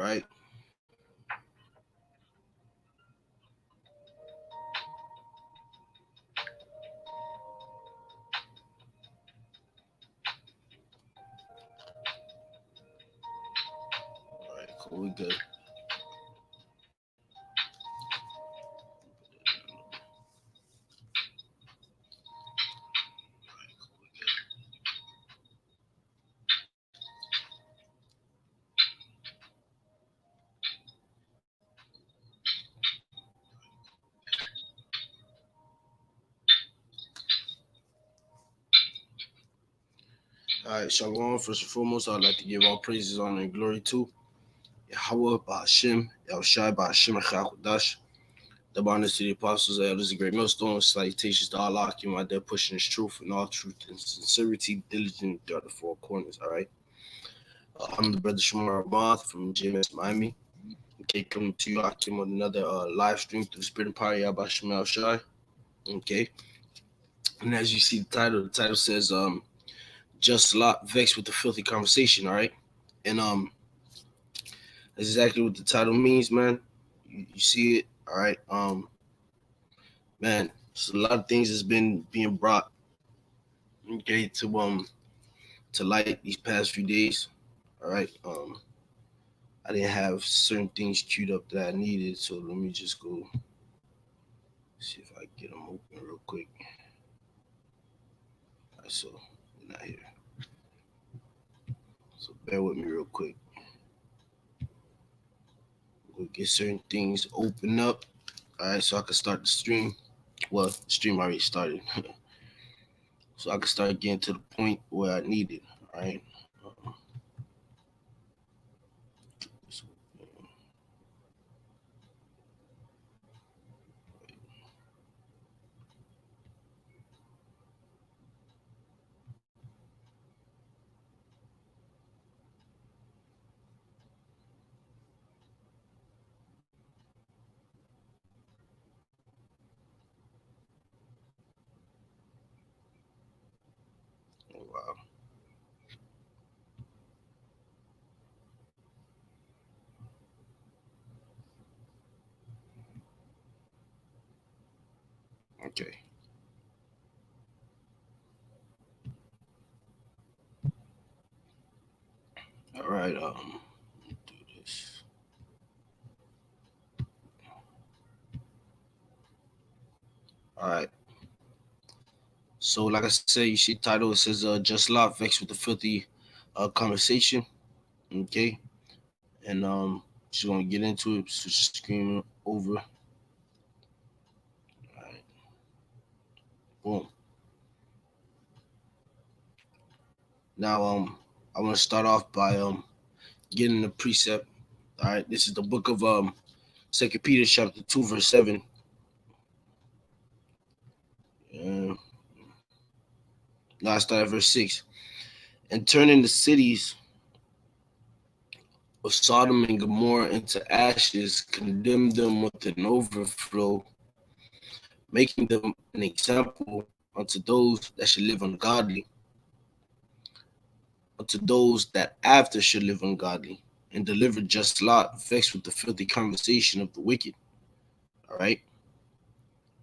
right? All right, cool, we good. All right, Shalom. First and foremost, I'd like to give all praises, honor, and glory to Yahawah, bahasham, bahasham, Rawchaa Qadash. The honors to the apostles, elders, and great millstones. Salutations to Allah, keep my dead pushing His truth and all truth and sincerity, diligent throughout the four corners. All right. I'm the brother Shamar Arbath from JMS Miami. Okay, coming to you. I came on another live stream through the Spirit and Power Yahawashi. Okay. And as you see the title says just a lot vexed with the filthy conversation, all right? And that's exactly what the title means, man. You see it, all right? Man, so a lot of things has been being brought, okay, to light these past few days, all right? I didn't have certain things queued up that I needed, so let me just go see if I can get them open real quick. All right, so we're not here. So bear with me real quick. We'll get certain things open up. All right, so I can start the stream. Well, the stream already started. So I can start getting to the point where I need it. All right. Oh, wow. Okay. All right. Do this. All right. So like I said, you see the title. It says just love vexed with the filthy conversation. Okay. And she's gonna get into it. So she's screaming over. All right. Boom. Now I want to start off by getting the precept. All right. This is the book of Second Peter chapter 2 verse 7. Uh, now I start at verse 6. And turning the cities of Sodom and Gomorrah into ashes, condemned them with an overflow, making them an example unto those that should live ungodly, unto those that after should live ungodly, and delivered just Lot, vexed with the filthy conversation of the wicked. All right.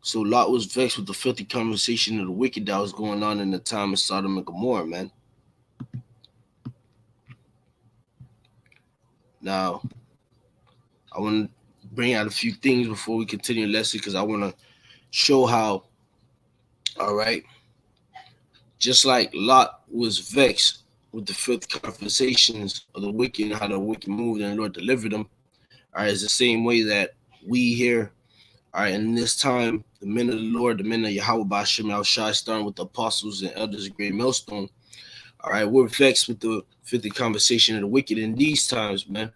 So Lot was vexed with the filthy conversation of the wicked that was going on in the time of Sodom and Gomorrah, man. Now, I want to bring out a few things before we continue the lesson because I want to show how, all right, just like Lot was vexed with the filthy conversations of the wicked and how the wicked moved and the Lord delivered them, all right, it's the same way that we here, all right, in this time, the men of the Lord, the men of Yahawah, bahasham, Yahawashi, starting with the apostles and elders of great millstone, all right, we're vexed with the filthy conversation of the wicked in these times, man.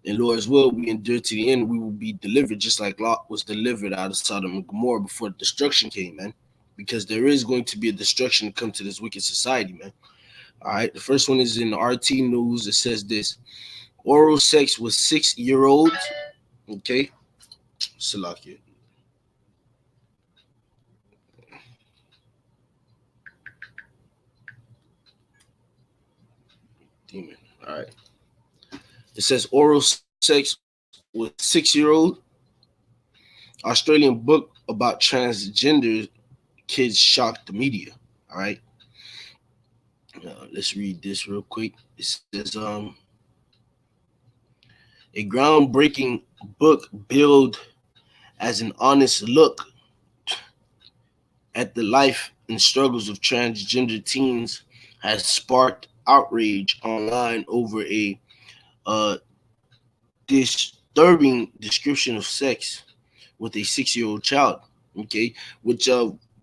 And Lord's will, we endure to the end, we will be delivered just like Lot was delivered out of Sodom and Gomorrah before destruction came, man. Because there is going to be a destruction to come to this wicked society, man. All right, the first one is in the RT News. It says this: oral sex with 6-year-olds. Okay, Salakia. Demon. All right. It says oral sex with 6-year-old. Australian book about transgender kids shocked the media. All right. Let's read this real quick. It says, a groundbreaking book billed as an honest look at the life and struggles of transgender teens has sparked outrage online over a uh, disturbing description of sex with a 6-year-old child. Okay, which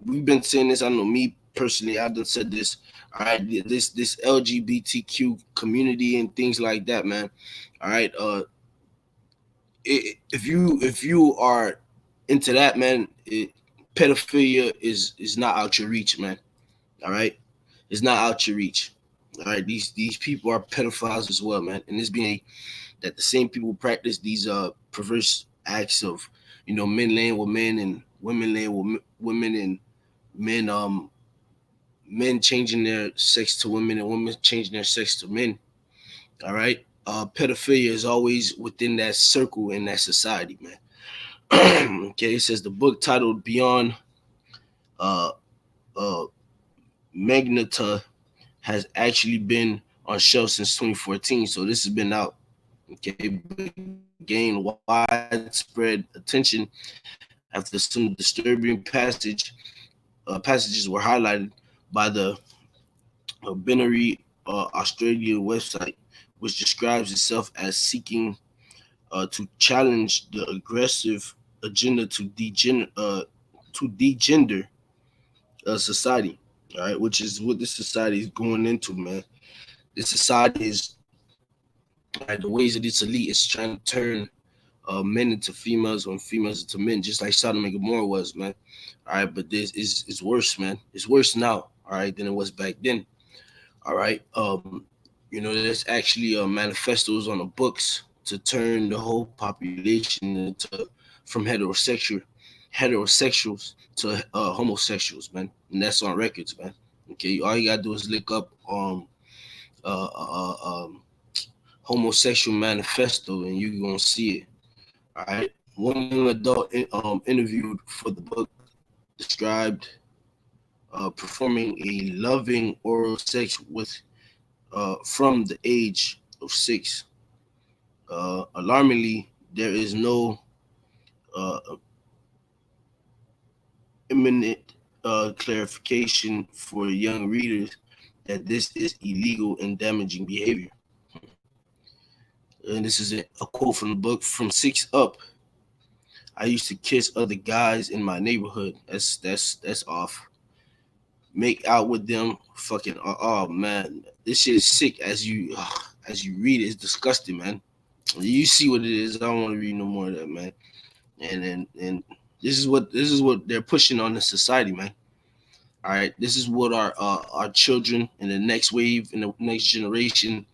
we've been saying this. I know me personally, I've done said this. All right, this LGBTQ community and things like that, man. All right, if you are into that, man, pedophilia is not out your reach, man. All right, it's not out your reach. All right, these people are pedophiles as well, man, and it's being that the same people practice these perverse acts of men laying with men and women laying with women and men men changing their sex to women and women changing their sex to men. All right, pedophilia is always within that circle in that society, man. Okay, it says the book titled Beyond uh, uh, Magneta has actually been on shelf since 2014. So this has been out. Okay, but gained widespread attention after some disturbing passages were highlighted by the binary Australian website, which describes itself as seeking to challenge the aggressive agenda to degender society. All right, which is what this society is going into, man. This society is the ways that it's elite is trying to turn men into females or females into men, just like Sodom and Gomorrah was, man. All right, but this is it's worse, man. It's worse now, all right, than it was back then. All right. There's actually manifestos on the books to turn the whole population into from heterosexuals to homosexuals, man. And that's on records, man. Okay, all you gotta do is look up uh, uh, um homosexual manifesto and you're gonna see it. All right. One young adult interviewed for the book described performing a loving oral sex with from the age of 6. Alarmingly, there is no uh, imminent clarification for young readers that this is illegal and damaging behavior. And this is a quote from the book. From 6 up, I used to kiss other guys in my neighborhood. That's off. Make out with them. Fucking oh man, this shit is sick. As you read it, it's disgusting, man. You see what it is. I don't want to read no more of that, man. And this is what they're pushing on the society, man. All right, this is what our children and the next wave and the next generation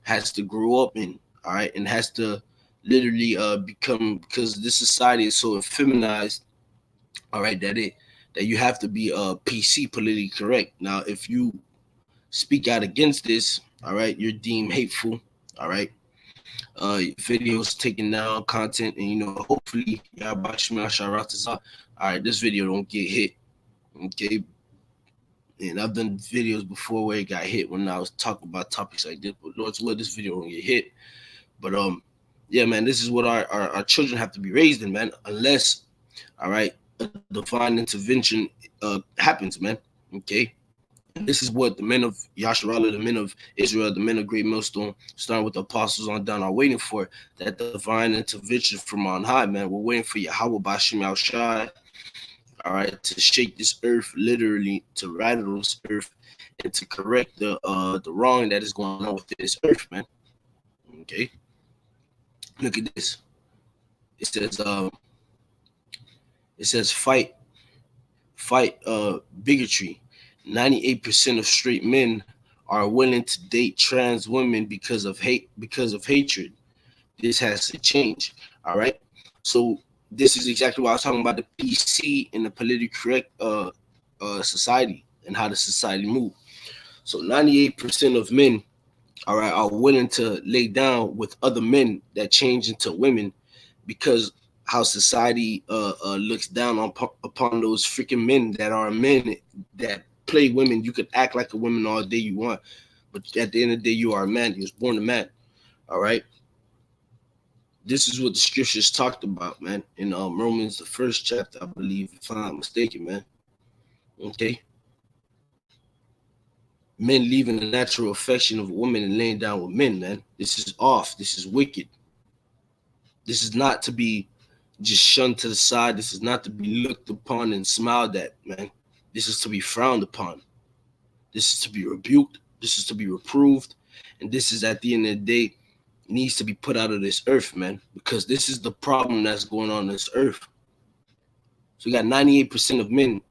has to grow up in. All right, and has to literally become, because this society is so feminized. All right, that you have to be PC, politically correct. Now, if you speak out against this, all right, you're deemed hateful. All right, videos taken down, content, and hopefully, Yahawashi. All right, this video don't get hit. Okay, and I've done videos before where it got hit when I was talking about topics like this, but Lord's will, this video don't get hit. But yeah, man, this is what our children have to be raised in, man. Unless, all right, a divine intervention happens, man. Okay. And this is what the men of Yasharallah, the men of Israel, the men of Great Millstone, starting with the apostles on down, are waiting for that divine intervention from on high, man. We're waiting for Yahawah bahasham, all right, to shake this earth, literally to rattle this earth, and to correct the wrong that is going on with this earth, man. Okay, look at this. It says fight bigotry. 98% of straight men are willing to date trans women because of hatred. This has to change. All right. So this is exactly what I was talking about, the PC and the politically correct society and how the society move. So 98% of men all right, are willing to lay down with other men that change into women because how society looks down upon those freaking men that are men that play women. You could act like a woman all day you want, but at the end of the day, you are a man. You was born a man. All right. This is what the scriptures talked about, man. In Romans, the first chapter, I believe, if I'm not mistaken, man. Okay. Men leaving the natural affection of women and laying down with men, man. This is off. This is wicked. This is not to be just shunned to the side. This is not to be looked upon and smiled at, man. This is to be frowned upon. This is to be rebuked. This is to be reproved. And this is, at the end of the day, needs to be put out of this earth, man, because this is the problem that's going on this earth. So you got 98% of men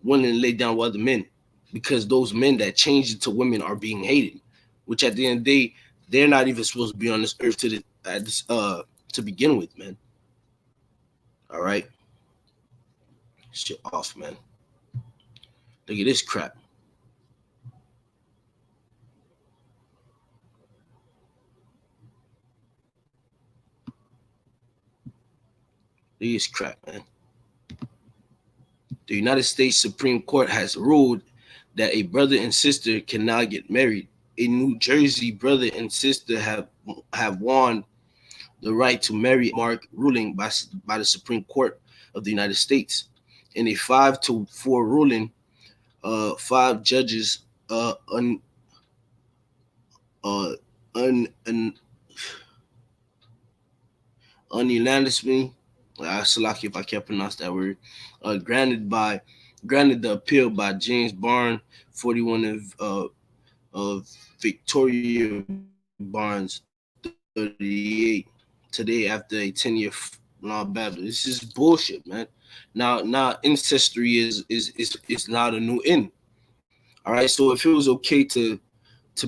wanting to lay down with other men because those men that change into women are being hated, which at the end of the day, they're not even supposed to be on this earth to begin with, man. All right. Shit off, man. Look at this crap. Look at this crap, man. The United States Supreme Court has ruled that a brother and sister cannot get married. A New Jersey brother and sister have won the right to marry mark ruling by the Supreme Court of the United States. In a 5-4 ruling, five judges uh, un, un, unanimously, Salaki if I can't pronounce that word, granted the appeal by James Barnes, 41 of Victoria Barnes, 38, today after a 10-year law battle. This is bullshit, man. Now ancestry is not a new end. All right, so if it was okay to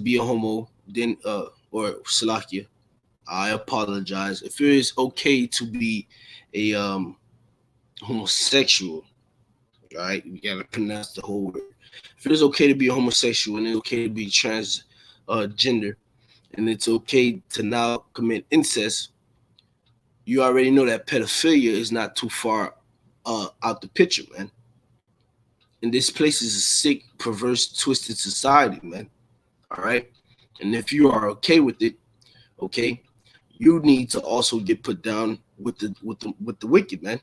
be a homo, then or Salakia, I apologize. If it is okay to be a homosexual, right? You gotta pronounce the whole word. If it is okay to be a homosexual and it's okay to be trans gender, and it's okay to now commit incest, you already know that pedophilia is not too far out the picture, man. And this place is a sick, perverse, twisted society, man. All right. And if you are okay with it, okay, you need to also get put down with the wicked, man.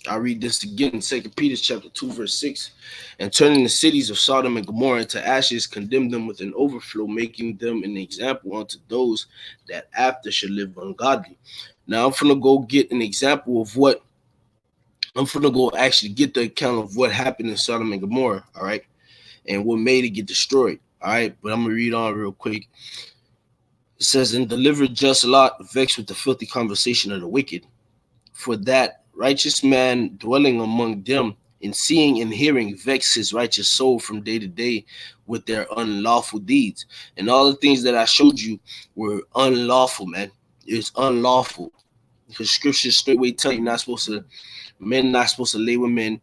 I read this again, 2 Peter chapter 2, verse 6. And turning the cities of Sodom and Gomorrah into ashes, condemn them with an overflow, making them an example unto those that after should live ungodly. Now I'm gonna go get an example of what I'm gonna go actually get the account of what happened in Sodom and Gomorrah, all right, and what made it get destroyed. All right, but I'm gonna read on real quick. It says, and delivered just Lot, vexed with the filthy conversation of the wicked, for that righteous man dwelling among them, in seeing and hearing, vex his righteous soul from day to day with their unlawful deeds. And all the things that I showed you were unlawful, man. It's unlawful. Because scriptures straightway tell you men not supposed to lay with men,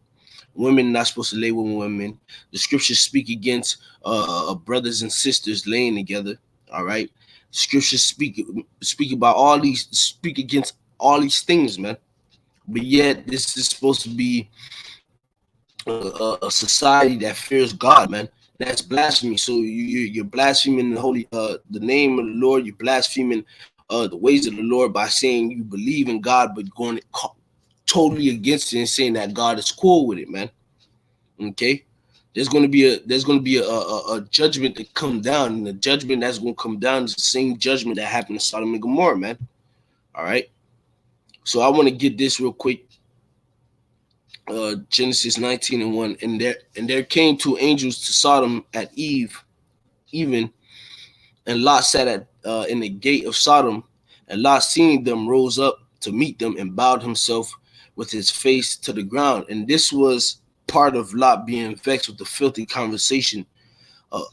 women not supposed to lay with women. The scriptures speak against brothers and sisters laying together. All right. Scriptures speak about speak against all these things, man. But yet, this is supposed to be a society that fears God, man. That's blasphemy. So you're blaspheming the name of the Lord. You're blaspheming the ways of the Lord by saying you believe in God, but going totally against it and saying that God is cool with it, man. Okay, there's gonna be a judgment that come down, and the judgment that's gonna come down is the same judgment that happened to Sodom and Gomorrah, man. All right. So I want to get this real quick. Genesis 19:1, and there came two angels to Sodom at even, and Lot sat at in the gate of Sodom, and Lot seeing them rose up to meet them and bowed himself with his face to the ground. And this was part of Lot being vexed with the filthy conversation of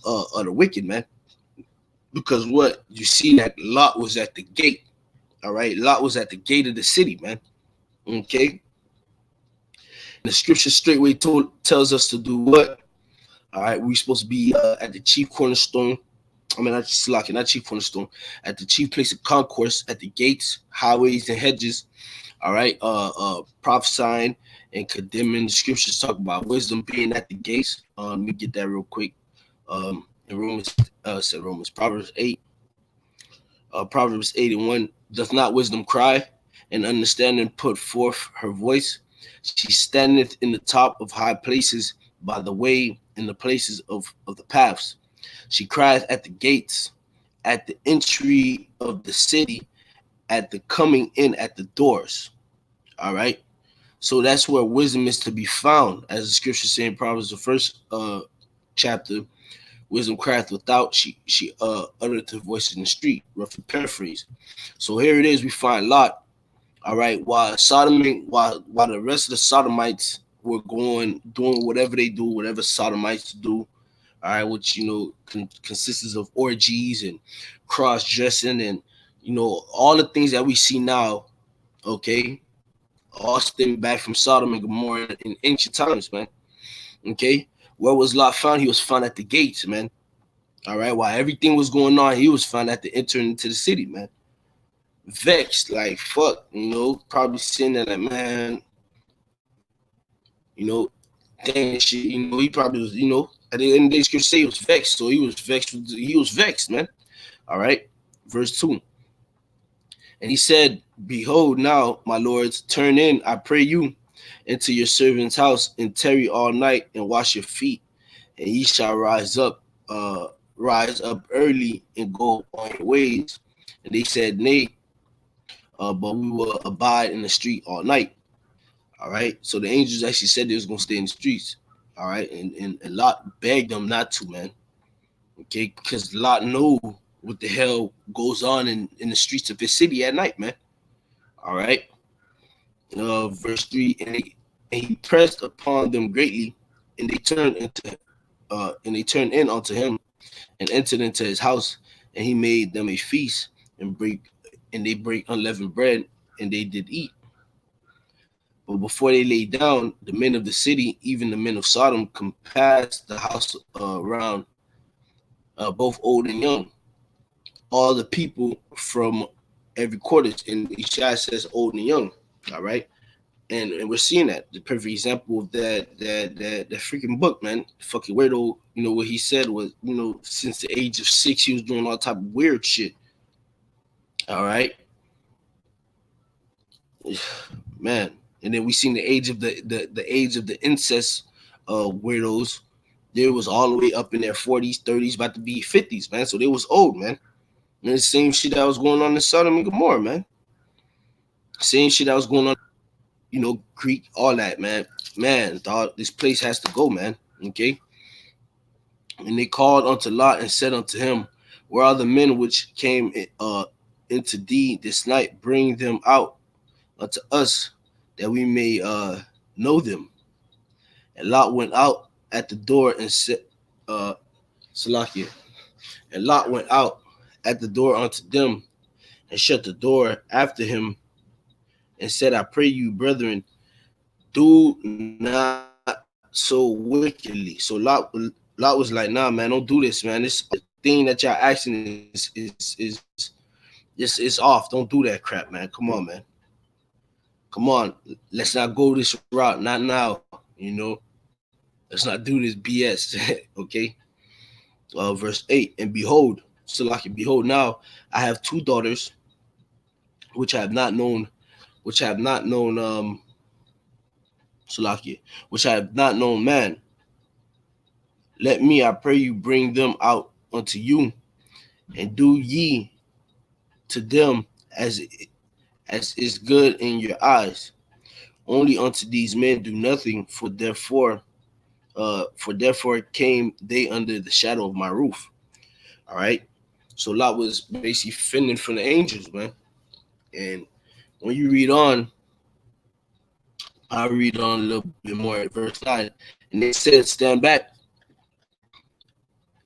the wicked, man. Because what you see that Lot was at the gate. All right, Lot was at the gate of the city, man. Okay. The scripture straightway tells us to do what? All right, we're supposed to be at the chief cornerstone. I mean, not chief cornerstone, at the chief place of concourse, at the gates, highways, and hedges. All right, prophesying and condemning. The scriptures talk about wisdom being at the gates. Let me get that real quick. In Romans, Proverbs 8:1. Doth not wisdom cry, and understanding put forth her voice? She standeth in the top of high places, by the way, in the places of the paths. She crieth at the gates, at the entry of the city, at the coming in at the doors. All right. So that's where wisdom is to be found, as the scripture say in Proverbs, the first chapter. Wisdom crieth without; she uttereth her voice in the street. Roughly paraphrase. So here it is. We find Lot. All right. While the rest of the Sodomites were going doing whatever they do, whatever Sodomites do. All right, which consists of orgies and cross dressing and all the things that we see now. Okay, all stem back from Sodom and Gomorrah in ancient times, man. Okay, where was Lot found? He was found at the gates, man. All right, while everything was going on, he was found at the entering into the city, man. Vexed, like fuck, probably sitting there like, man, you know, dang shit, he probably was, at the end of the day, scripture say he was vexed, so he was vexed, man. All right, verse 2. And he said, behold, now, my lords, turn in, I pray you, into your servant's house, and tarry all night, and wash your feet, and ye shall rise up early and go on your ways. And they said, nay, but we will abide in the street all night. All right. So the angels actually said they was gonna stay in the streets. All right, and Lot begged them not to, man. Okay, because Lot knew what the hell goes on in the streets of his city at night, man. All right. Verse 3, and he pressed upon them greatly, and they turned in unto him, and entered into his house, and he made them a feast, and they break unleavened bread, and they did eat. But before they lay down, the men of the city, even the men of Sodom, compassed the house around, both old and young. All the people from every quarter, and Ishai says old and young. All right. And we're seeing that. The perfect example of that freaking book, man. Fucking weirdo, what he said was, since the age of 6, he was doing all type of weird shit. All right. Man. And then we seen the age of the age of the incest weirdos. They was all the way up in their 40s, 30s, about to be 50s, man. So they was old, man. And the same shit that was going on in Sodom and Gomorrah, man. Same shit that was going on, Greek, all that, man. Man, dog, this place has to go, man. Okay. And they called unto Lot and said unto him, where are the men which came into thee this night? Bring them out unto us, that we may know them. And Lot went out at the door and said, Salakia. And Lot went out at the door unto them, and shut the door after him, and said, I pray you, brethren, do not so wickedly. So Lot was like, nah, man, don't do this, man. This thing that y'all asking is off. Don't do that crap, man. Come on, man. Come on. Let's not go this route. Not now, Let's not do this BS. Okay. Verse 8. And behold, Salaki, behold, now I have 2 daughters, which I have not known, Salaki, which I have not known man. Let me, I pray you, bring them out unto you, and do ye to them as is good in your eyes. Only unto these men do nothing, for therefore came they under the shadow of my roof. All right. So Lot was basically fending from the angels, man. And when you read on, I'll read on a little bit more at verse 9. And they said, stand back.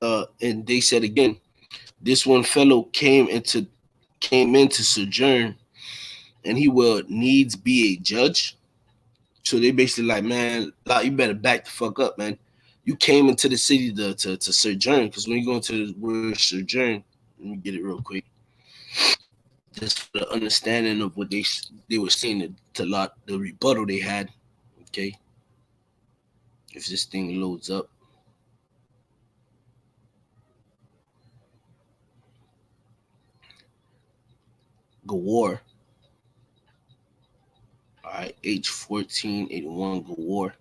And they said again, this one fellow came in to sojourn, and he will needs be a judge. So they basically like, man, Lot, you better back the fuck up, man. You came into the city to sojourn, because when you go into the word sojourn, let me get it real quick, just for the understanding of what they were saying to Lot, the rebuttal they had. Okay, if this thing loads up. Gawar. All right, H1481 Gawar.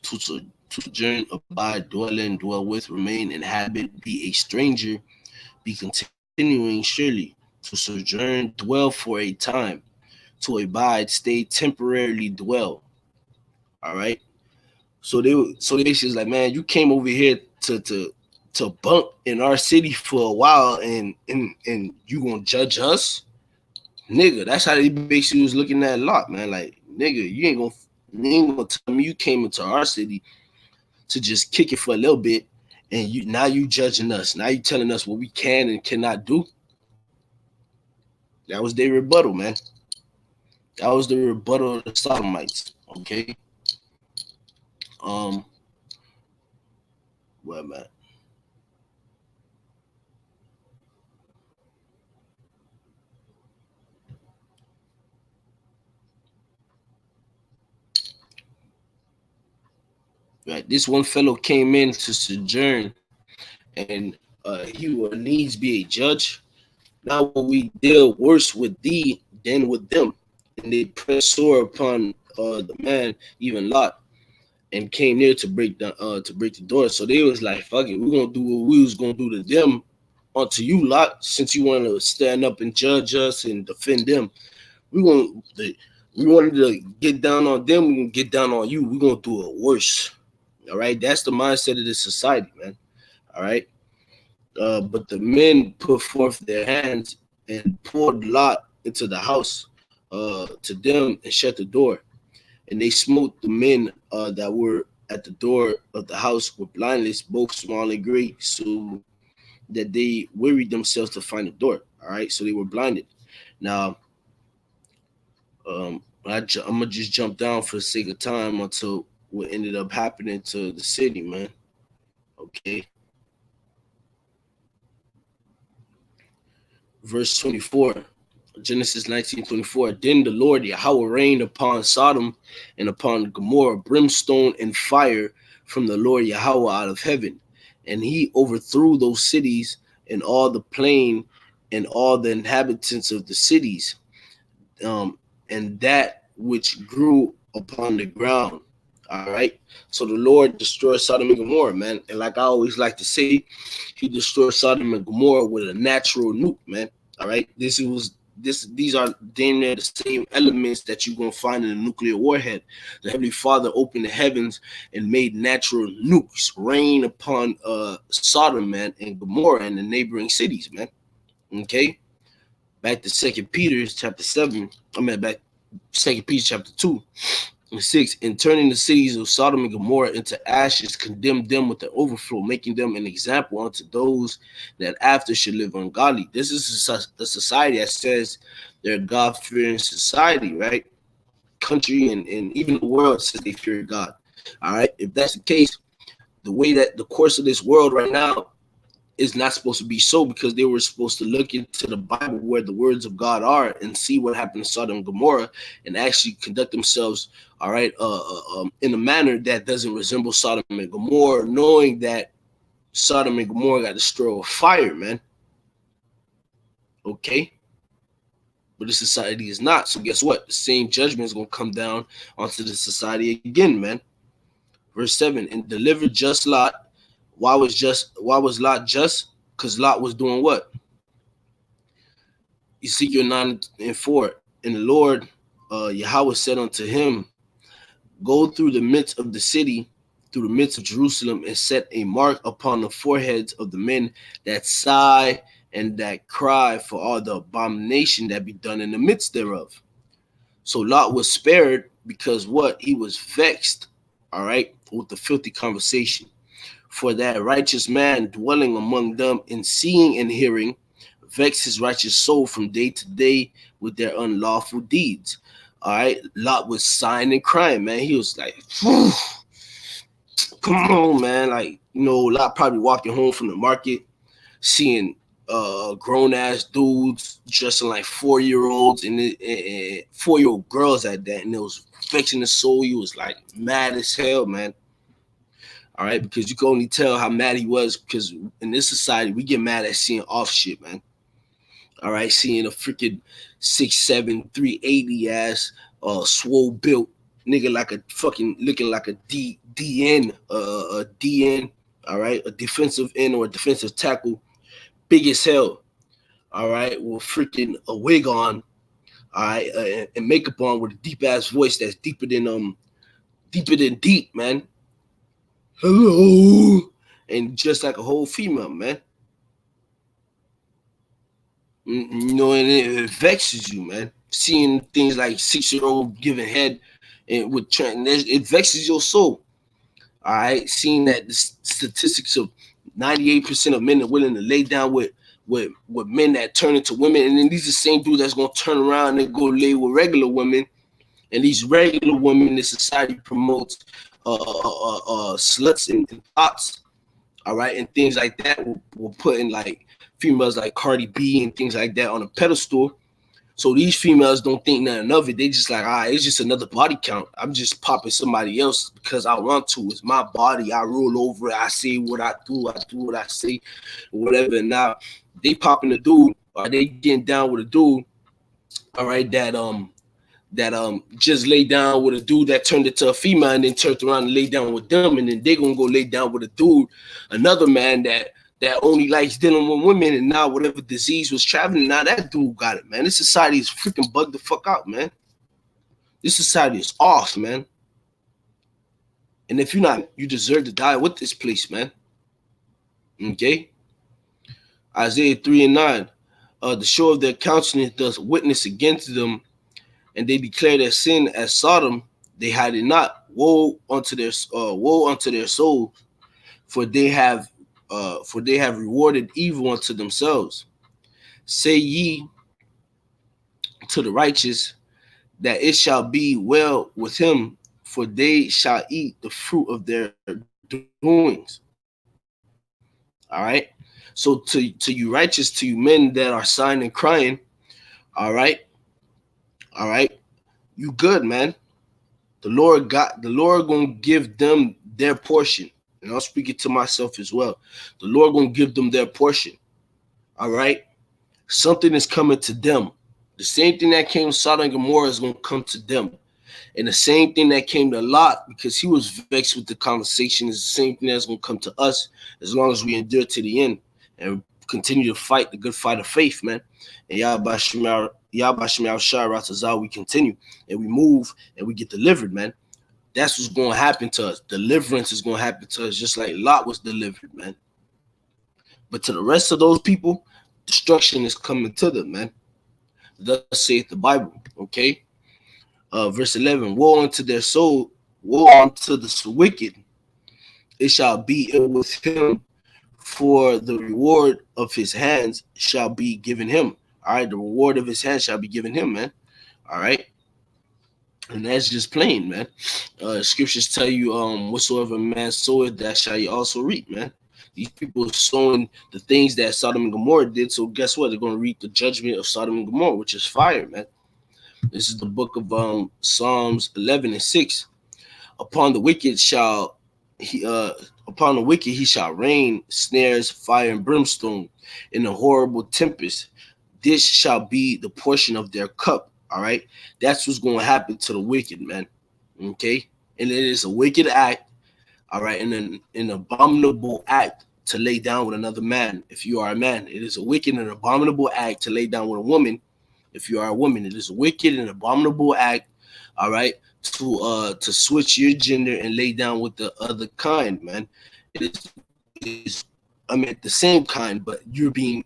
To sojourn, abide, dwell in, dwell with, remain, inhabit, be a stranger, be continuing surely. To sojourn, dwell for a time. To abide, stay, temporarily dwell. All right. So they basically was like, man, you came over here to bunk in our city for a while, and you gonna judge us, nigga. That's how they basically was looking at Lot, man. Like, nigga, you ain't gonna tell me you came into our city to just kick it for a little bit, and you judging us. Now you telling us what we can and cannot do. That was their rebuttal, man. That was the rebuttal of the Sodomites. Okay. Um, well, man. Right. This one fellow came in to sojourn, and he will needs be a judge. Now will we deal worse with thee than with them? And they pressed sore upon the man, even Lot, and came near to break the door. So they was like, fuck it, we're gonna do what we was gonna do to them unto you, Lot, since you want to stand up and judge us and defend them. We want we wanted to get down on them, we're gonna get down on you. We're gonna do it worse. All right, that's the mindset of this society, man. All right. But the men put forth their hands and poured Lot into the house to them and shut the door. And they smote the men that were at the door of the house with blindness, both small and great, so that they wearied themselves to find the door. All right, so they were blinded. Now, I'm gonna just jump down for the sake of time until what ended up happening to the city, man. Okay, verse 24. Genesis 19:24. Then the Lord Yahawah rained upon Sodom and upon Gomorrah brimstone and fire from the Lord Yahawah out of heaven. And he overthrew those cities and all the plain and all the inhabitants of the cities, and that which grew upon the ground. All right. So the Lord destroyed Sodom and Gomorrah, man. And like I always like to say, he destroyed Sodom and Gomorrah with a natural nuke, man. All right. These are damn near the same elements that you're gonna find in a nuclear warhead. The Heavenly Father opened the heavens and made natural nukes rain upon Sodom, man, and Gomorrah and the neighboring cities, man. Okay. Back to Second Peter chapter 7. I mean back Second Peter chapter 2 and 6. And turning the cities of Sodom and Gomorrah into ashes, condemned them with the overflow, making them an example unto those that after should live ungodly. This is a society that says they're God-fearing society, right? Country and even the world says they fear God. All right. If that's the case, the way that the course of this world right now is not supposed to be so, because they were supposed to look into the Bible where the words of God are and see what happened to Sodom and Gomorrah and actually conduct themselves, all right, in a manner that doesn't resemble Sodom and Gomorrah, knowing that Sodom and Gomorrah got destroyed with fire, man. Okay. But the society is not. So guess what? The same judgment is going to come down onto the society again, man. Verse 7, and delivered just Lot. Why was Lot just? Because Lot was doing what? Ezekiel 9:4. And the Lord Yahawah said unto him, go through the midst of the city, through the midst of Jerusalem, and set a mark upon the foreheads of the men that sigh and that cry for all the abomination that be done in the midst thereof. So Lot was spared because what? He was vexed, all right, with the filthy conversation. For that righteous man dwelling among them in seeing and hearing vex his righteous soul from day to day with their unlawful deeds. All right, Lot was sighing and crying, man. He was like, come on, man. Like, Lot probably walking home from the market, seeing grown ass dudes dressing like 4-year-olds and 4-year-old girls at that, and it was vexing his soul. He was like mad as hell, man. All right, because you can only tell how mad he was because in this society we get mad at seeing off shit, man. All right, seeing a freaking 6'7", 380 ass, swole built nigga like a fucking looking like a DN, a DN. All right, a defensive end or a defensive tackle, big as hell. All right, with freaking a wig on. All right, and makeup on with a deep ass voice that's deeper than deep, man. Hello, and just like a whole female, man. And it vexes you, man. Seeing things like 6-year-old giving head and with Trent, it vexes your soul. All right, seeing that the statistics of 98% of men are willing to lay down with men that turn into women, and then these are the same dudes that's gonna turn around and go lay with regular women, and these regular women, this society promotes sluts and thoughts, all right, and things like that. We're putting like females like Cardi B and things like that on a pedestal. So these females don't think nothing of it. They just like, it's just another body count. I'm just popping somebody else because I want to. It's my body. I rule over it. I say what I do. I do what I say, whatever. And now they popping a dude, or they getting down with a dude, all right, that just laid down with a dude that turned into a female and then turned around and laid down with them, and then they gonna go lay down with a dude, another man that only likes dealing with women, and now whatever disease was traveling, now that dude got it, man. This society is freaking bugged the fuck out, man. This society is off, man. And if you're not, you deserve to die with this place, man. Okay? Isaiah 3:9. The show of their countenance does witness against them, and they declare their sin as Sodom, they hide it not. Woe unto their soul, for they have rewarded evil unto themselves. Say ye to the righteous that it shall be well with him, for they shall eat the fruit of their doings. All right. So to you righteous, to you men that are sighing and crying, all right, you good, man. The Lord gonna give them their portion. And I'm speaking to myself as well. The Lord gonna give them their portion. All right. Something is coming to them. The same thing that came to Sodom and Gomorrah is gonna come to them. And the same thing that came to Lot, because he was vexed with the conversation, is the same thing that's gonna come to us as long as we endure to the end and continue to fight the good fight of faith, man. And Yahawashi, we continue and we move and we get delivered, man. That's what's going to happen to us. Deliverance is going to happen to us just like Lot was delivered, man. But to the rest of those people, destruction is coming to them, man. Thus saith the Bible, okay? Verse 11, woe unto their soul, woe unto the wicked. It shall be ill with him, for the reward of his hands shall be given him. All right, the reward of his hands shall be given him, man. All right. And that's just plain, man. Scriptures tell you, whatsoever man soweth, that shall you also reap, man. These people are sowing the things that Sodom and Gomorrah did. So guess what? They're going to reap the judgment of Sodom and Gomorrah, which is fire, man. This is the book of Psalms 11:6. Upon the wicked he shall rain snares, fire, and brimstone in a horrible tempest. This shall be the portion of their cup. All right, that's what's going to happen to the wicked, man. Okay, and it is a wicked act. All right, and an abominable act to lay down with another man. If you are a man, it is a wicked and abominable act to lay down with a woman. If you are a woman, it is a wicked and abominable act. All right, to switch your gender and lay down with the other kind, man. It is the same kind, but you're being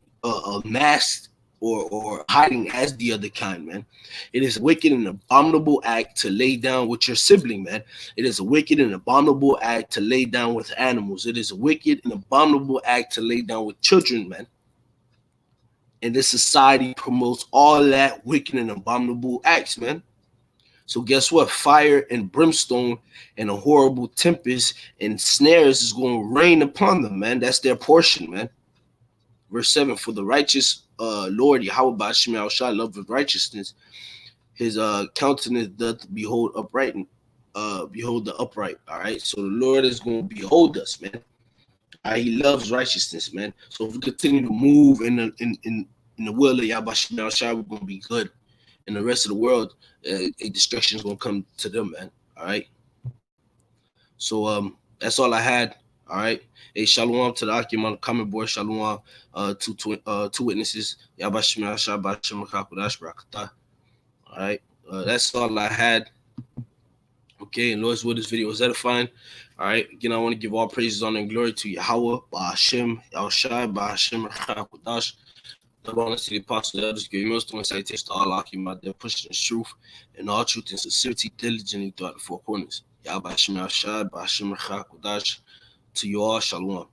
masked or hiding as the other kind, man. It is a wicked and abominable act to lay down with your sibling, man. It is a wicked and abominable act to lay down with animals. It is a wicked and abominable act to lay down with children, man. And this society promotes all that wicked and abominable acts, man. So guess what? Fire and brimstone and a horrible tempest and snares is going to rain upon them, man. That's their portion, man. Verse 7, for the righteous Lord Yahawah bahasham Yahawashi love of righteousness, his countenance doth behold upright, behold the upright. All right. So the Lord is going to behold us, man. All right, he loves righteousness, man. So if we continue to move in the will of Yahawashi, we're going to be good. And the rest of the world, a destruction is going to come to them, man. All right. So that's all I had. All right. Hey, shalom to the Akim on the comment board. Shalom two witnesses. Yahawashi Rawchaa Qadash. All right. That's all I had. Okay, and Lord's will, this video was edifying. All right. Again, I want to give all praises, honor, and glory to Yahawah, bahasham, Yahawashi, bahasham, Rawchaa Qadash. The honors to the apostles, elders, give most of citation to all Akim out there pushing the truth and all truth and sincerity diligently throughout the four corners. Yahawashi, bahasham, Rawchaa Qadash. To you all, shalom.